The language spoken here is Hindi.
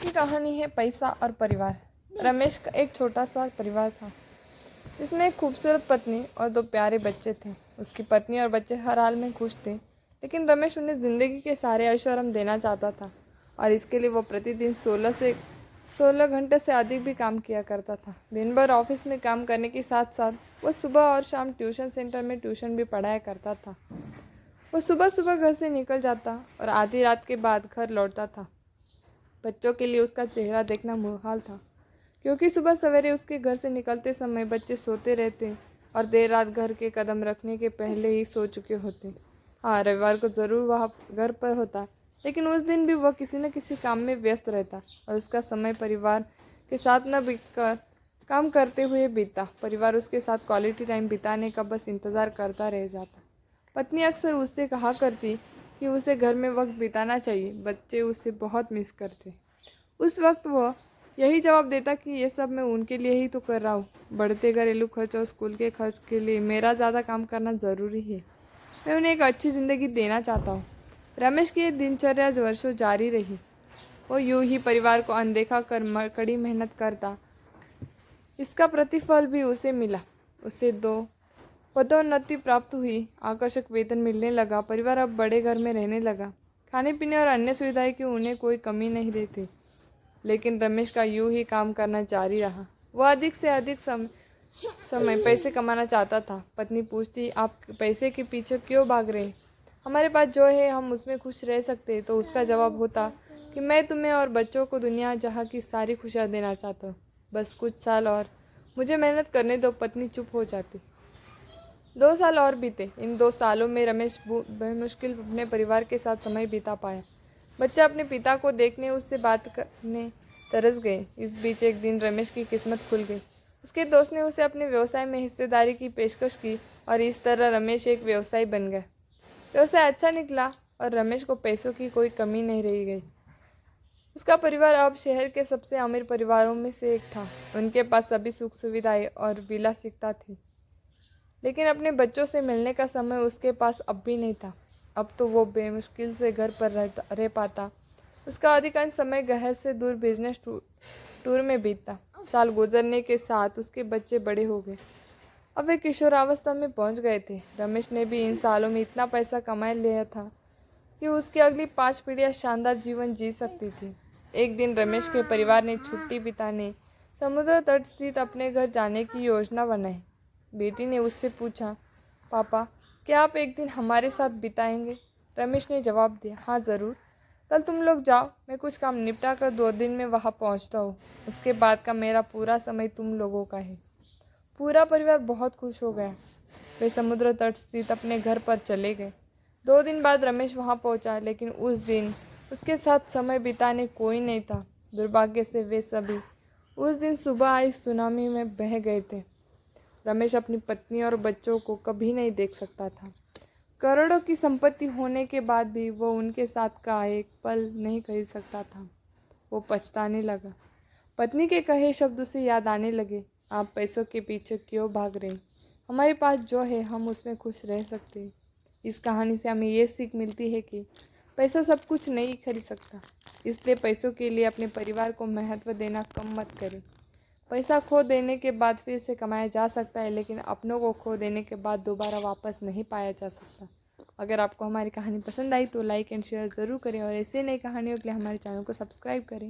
की कहानी है पैसा और परिवार। रमेश का एक छोटा सा परिवार था जिसमें एक खूबसूरत पत्नी और दो प्यारे बच्चे थे। उसकी पत्नी और बच्चे हर हाल में खुश थे, लेकिन रमेश उन्हें ज़िंदगी के सारे ऐशोआराम देना चाहता था और इसके लिए वो प्रतिदिन 16 घंटे से अधिक भी काम किया करता था। दिन भर ऑफिस में काम करने के साथ साथ वो सुबह और शाम ट्यूशन सेंटर में ट्यूशन भी पढ़ाया करता था। वो सुबह सुबह घर से निकल जाता और आधी रात के बाद घर लौटता था। बच्चों के लिए उसका चेहरा देखना मुहाल था, क्योंकि सुबह सवेरे उसके घर से निकलते समय बच्चे सोते रहते और देर रात घर के कदम रखने के पहले ही सो चुके होते। हाँ, रविवार को ज़रूर वह घर पर होता, लेकिन उस दिन भी वह किसी न किसी काम में व्यस्त रहता और उसका समय परिवार के साथ न बीतकर काम करते हुए बीतता। परिवार उसके साथ क्वालिटी टाइम बिताने का बस इंतज़ार करता रह जाता। पत्नी अक्सर उससे कहा करती कि उसे घर में वक्त बिताना चाहिए, बच्चे उसे बहुत मिस करते। उस वक्त वह यही जवाब देता कि ये सब मैं उनके लिए ही तो कर रहा हूँ। बढ़ते घरेलू खर्च और स्कूल के खर्च के लिए मेरा ज़्यादा काम करना ज़रूरी है। मैं उन्हें एक अच्छी ज़िंदगी देना चाहता हूँ। रमेश की ये दिनचर्या वर्षों जारी रही। वो यूं ही परिवार को अनदेखा कर कड़ी मेहनत करता। इसका प्रतिफल भी उसे मिला। उसे 2 पदोन्नति प्राप्त हुई, आकर्षक वेतन मिलने लगा, परिवार अब बड़े घर में रहने लगा। खाने पीने और अन्य सुविधाएं की उन्हें कोई कमी नहीं रहती। लेकिन रमेश का यूं ही काम करना जारी रहा। वह अधिक से अधिक समय पैसे कमाना चाहता था। पत्नी पूछती, आप पैसे के पीछे क्यों भाग रहे? हमारे पास जो है हम उसमें खुश रह सकते। तो उसका जवाब होता कि मैं तुम्हें और बच्चों को दुनिया जहाँ की सारी खुशियाँ देना चाहता हूँ। बस कुछ साल और मुझे मेहनत करने दो। पत्नी चुप हो जाती। 2 साल और बीते। इन 2 सालों में रमेश बेमुश्किल अपने परिवार के साथ समय बिता पाया। बच्चे अपने पिता को देखने उससे बात करने तरस गए। इस बीच एक दिन रमेश की किस्मत खुल गई। उसके दोस्त ने उसे अपने व्यवसाय में हिस्सेदारी की पेशकश की और इस तरह रमेश एक व्यवसायी बन गया। व्यवसाय अच्छा निकला और रमेश को पैसों की कोई कमी नहीं रह गई। उसका परिवार अब शहर के सबसे अमीर परिवारों में से एक था। उनके पास सभी सुख सुविधाएं और विलासिता थी, लेकिन अपने बच्चों से मिलने का समय उसके पास अब भी नहीं था। अब तो वो बेमुश्किल से घर पर रह पाता। उसका अधिकांश समय घर से दूर बिजनेस टूर में बीतता। साल गुजरने के साथ उसके बच्चे बड़े हो गए। अब वे किशोरावस्था में पहुंच गए थे। रमेश ने भी इन सालों में इतना पैसा कमा लिया था कि उसकी अगली 5 पीढ़ियां शानदार जीवन जी सकती थी। एक दिन रमेश के परिवार ने छुट्टी बिताने समुद्र तट स्थित अपने घर जाने की योजना बनाई। बेटी ने उससे पूछा, पापा, क्या आप एक दिन हमारे साथ बिताएंगे? रमेश ने जवाब दिया, हाँ ज़रूर। कल तुम लोग जाओ, मैं कुछ काम निपटा कर 2 दिन में वहाँ पहुँचता हूँ। उसके बाद का मेरा पूरा समय तुम लोगों का है। पूरा परिवार बहुत खुश हो गया। वे समुद्र तट स्थित अपने घर पर चले गए। 2 दिन बाद रमेश वहाँ पहुँचा, लेकिन उस दिन उसके साथ समय बिताने कोई नहीं था। दुर्भाग्य से वे सभी उस दिन सुबह आई सुनामी में बह गए थे। रमेश अपनी पत्नी और बच्चों को कभी नहीं देख सकता था। करोड़ों की संपत्ति होने के बाद भी वो उनके साथ का एक पल नहीं खरीद सकता था। वो पछताने लगा। पत्नी के कहे शब्द उसे याद आने लगे, आप पैसों के पीछे क्यों भाग रहे? हमारे पास जो है हम उसमें खुश रह सकते हैं। इस कहानी से हमें ये सीख मिलती है कि पैसा सब कुछ नहीं खरीद सकता, इसलिए पैसों के लिए अपने परिवार को महत्व देना कम मत करें। पैसा खो देने के बाद फिर से कमाया जा सकता है, लेकिन अपनों को खो देने के बाद दोबारा वापस नहीं पाया जा सकता। अगर आपको हमारी कहानी पसंद आई तो लाइक एंड शेयर ज़रूर करें और ऐसे नई कहानियों के लिए हमारे चैनल को सब्सक्राइब करें।